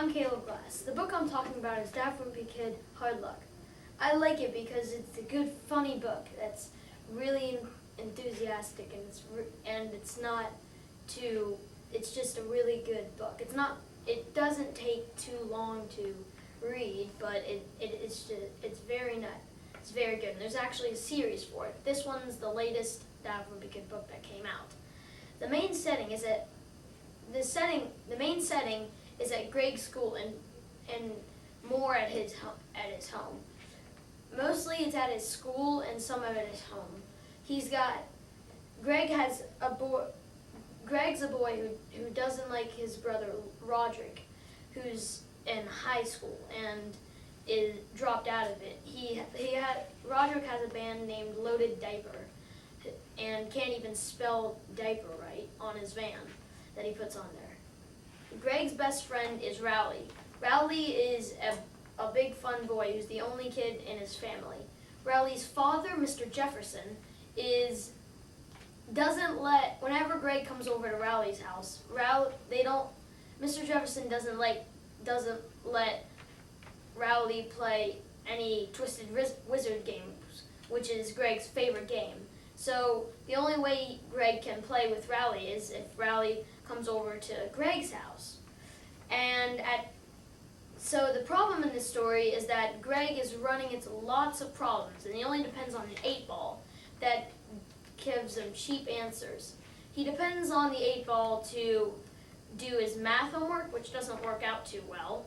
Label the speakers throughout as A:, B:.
A: I'm Caleb Glass. The book I'm talking about is WImpy Kid, Hard Luck. I like it because it's a good, funny book that's really enthusiastic, and it's not too. It's just a really good book. It doesn't take too long to read, but it's very nice. It's very good. And there's actually a series for it. This one's the latest WImpy Kid book that came out. The main setting is at Greg's school and more at his home. Mostly it's at his school and some of it at his home. Greg's a boy who doesn't like his brother Roderick, who's in high school and is dropped out of it. Roderick has a band named Loaded Diaper and can't even spell diaper right on his van that he puts on there. Greg's best friend is Rowley. Rowley is a big fun boy who's the only kid in his family. Rowley's father, Mr. Jefferson, whenever Greg comes over to Rowley's house, Mr. Jefferson doesn't let Rowley play any Twisted Wizard games, which is Greg's favorite game. So the only way Greg can play with Rowley is if Rowley comes over to Greg's house. So the problem in this story is that Greg is running into lots of problems, and he only depends on an 8-ball that gives him cheap answers. He depends on the 8-ball to do his math homework, which doesn't work out too well.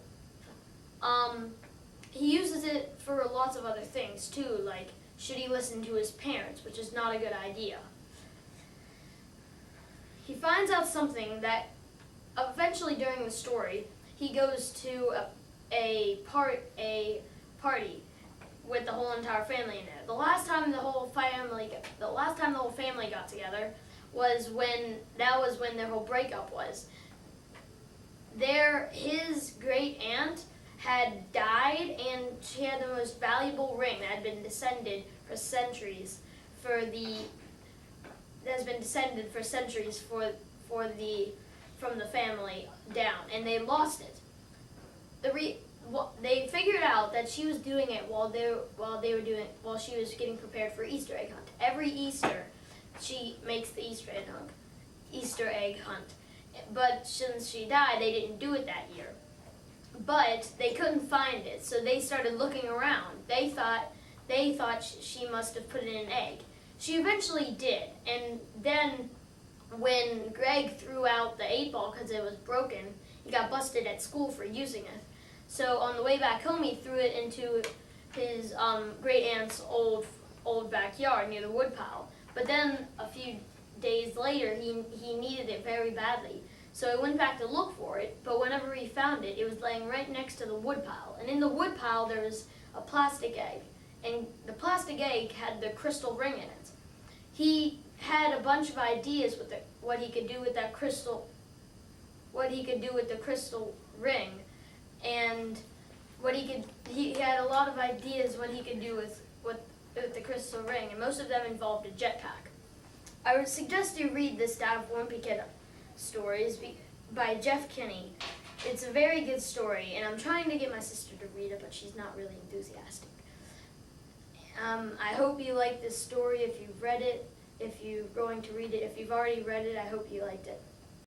A: He uses it for lots of other things too, like should he listen to his parents, which is not a good idea. He finds out something that eventually during the story, he goes to a party with the whole entire family in it. The last time the whole family got together was when their whole breakup was. His great aunt had died, and she had the most valuable ring that had been descended for centuries from the family down, and they lost it. They figured out that she was doing it while she was getting prepared for Easter egg hunt. Every Easter, she makes the Easter egg hunt. But since she died, they didn't do it that year. But they couldn't find it, so they started looking around. They thought she must have put it in an egg. She eventually did, and then when Greg threw out the 8-ball because it was broken, he got busted at school for using it. So on the way back home, he threw it into his great aunt's old backyard near the woodpile. But then a few days later, he needed it very badly. So he went back to look for it, but whenever he found it, it was laying right next to the woodpile. And in the woodpile, there was a plastic egg. And the plastic egg had the crystal ring in it. He had a bunch of ideas with what he could do with the crystal ring, and he had a lot of ideas what he could do with the crystal ring, and most of them involved a jetpack. I would suggest you read this WImpy Kid stories by Jeff Kinney. It's a very good story, and I'm trying to get my sister to read it, but she's not really enthusiastic. I hope you like this story if you've read it, if you're going to read it. If you've already read it, I hope you liked it.